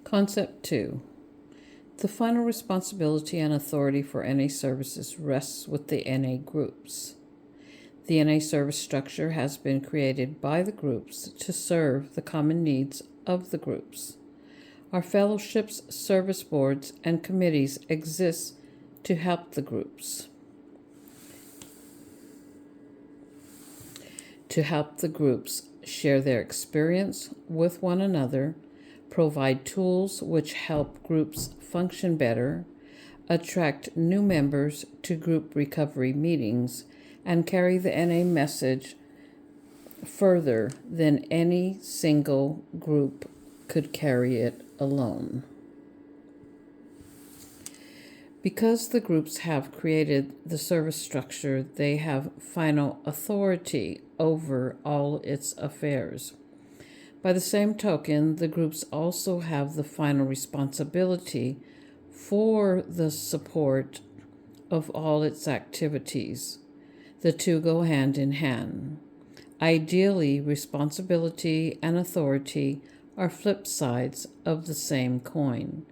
Concept 2. The final responsibility and authority for NA services rests with the NA groups. The NA service structure has been created by the groups to serve the common needs of the groups. Our fellowships, service boards, and committees exist to help the groups. To help the groups share their experience with one another, provide tools which help groups function better, attract new members to group recovery meetings, and carry the NA message further than any single group could carry it alone. Because the groups have created the service structure, they have final authority over all its affairs. By the same token, the groups also have the final responsibility for the support of all its activities. The two go hand in hand. Ideally, responsibility and authority are flip sides of the same coin.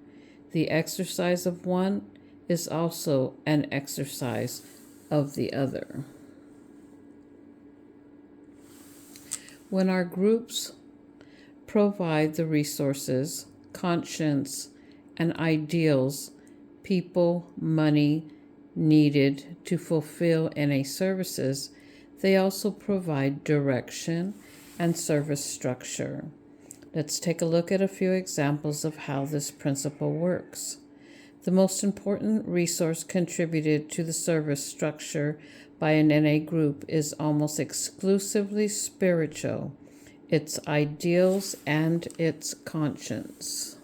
The exercise of one is also an exercise of the other. When our groups provide the resources, conscience, and ideals people, money needed to fulfill NA services, they also provide direction and service structure. Let's take a look at a few examples of how this principle works. The most important resource contributed to the service structure by an NA group is almost exclusively spiritual, its ideals and its conscience.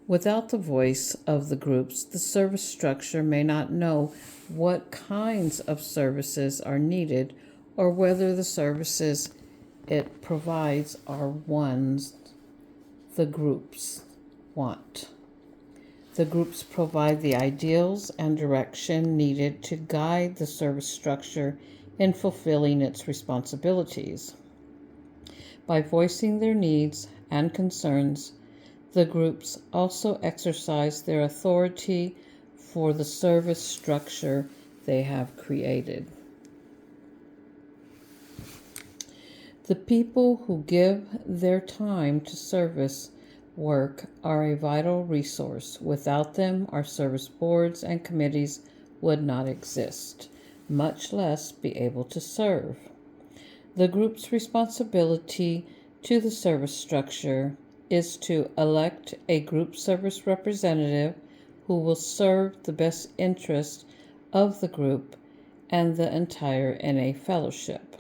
Without the voice of the groups, the service structure may not know what kinds of services are needed or whether the services it provides are ones the groups want. The groups provide the ideals and direction needed to guide the service structure in fulfilling its responsibilities. By voicing their needs and concerns, the groups also exercise their authority for the service structure they have created. The people who give their time to service work are a vital resource. Without them, our service boards and committees would not exist, much less be able to serve. The group's responsibility to the service structure is to elect a group service representative who will serve the best interest of the group and the entire NA fellowship.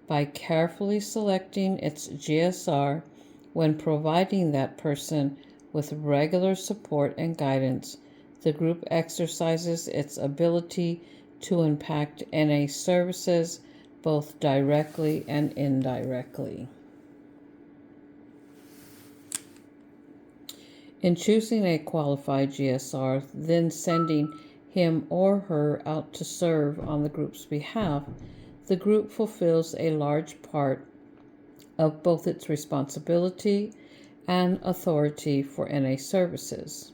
By carefully selecting its GSR when providing that person with regular support and guidance, the group exercises its ability to impact NA services both directly and indirectly. In choosing a qualified GSR, then sending him or her out to serve on the group's behalf, the group fulfills a large part of both its responsibility and authority for NA services.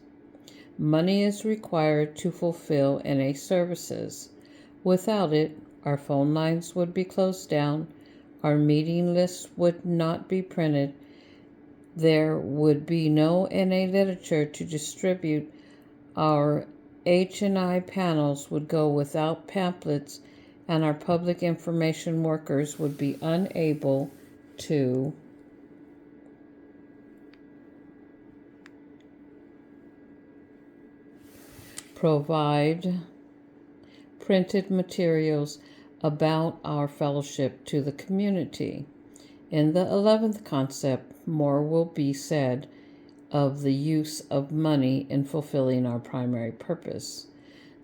Money is required to fulfill NA services. Without it, our phone lines would be closed down, our meeting lists would not be printed, there would be no NA literature to distribute, our H&I panels would go without pamphlets, and our public information workers would be unable to provide printed materials about our fellowship to the community. In the 11th concept, more will be said of the use of money in fulfilling our primary purpose.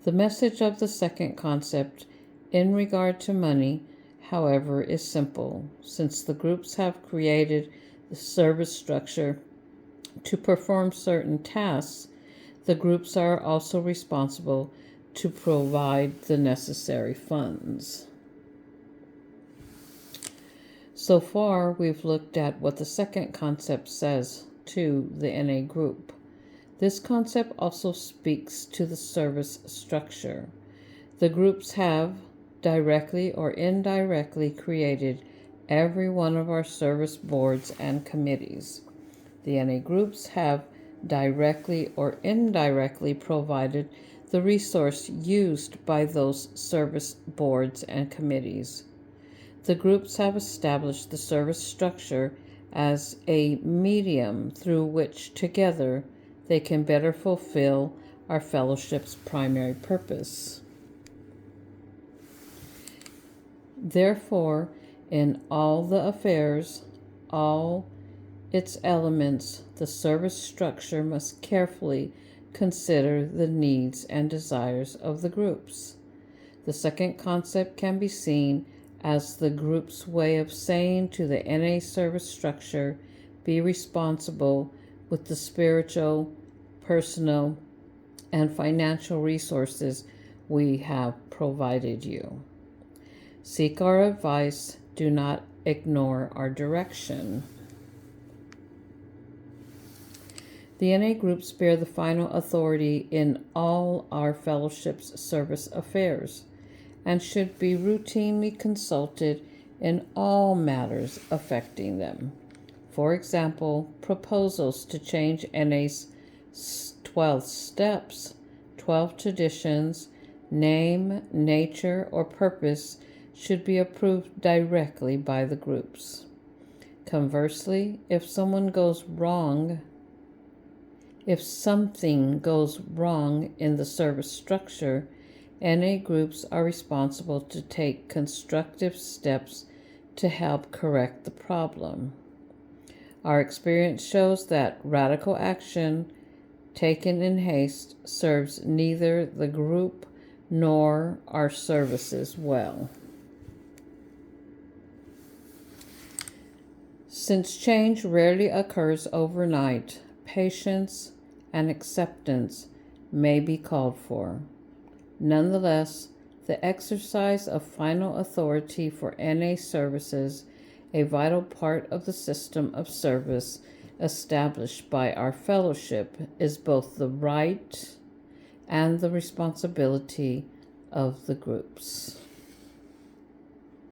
The message of the second concept in regard to money, however, is simple. Since the groups have created the service structure to perform certain tasks, the groups are also responsible to provide the necessary funds. So far, we've looked at what the second concept says to the NA group. This concept also speaks to the service structure. The groups have, directly or indirectly, created every one of our service boards and committees. The NA groups have directly or indirectly provided the resource used by those service boards and committees. The groups have established the service structure as a medium through which together they can better fulfill our fellowship's primary purpose. Therefore, in all the affairs, all its elements, the service structure must carefully consider the needs and desires of the groups. The second concept can be seen as the group's way of saying to the NA service structure, be responsible with the spiritual, personal, and financial resources we have provided you. Seek our advice, do not ignore our direction. The NA groups bear the final authority in all our fellowship's service affairs and should be routinely consulted in all matters affecting them. For example, proposals to change NA's 12 steps, 12 traditions, name, nature, or purpose should be approved directly by the groups. Conversely, if something goes wrong in the service structure, NA groups are responsible to take constructive steps to help correct the problem. Our experience shows that radical action taken in haste serves neither the group nor our services well. Since change rarely occurs overnight, patience and acceptance may be called for. Nonetheless, the exercise of final authority for NA services, a vital part of the system of service established by our fellowship, is both the right and the responsibility of the groups.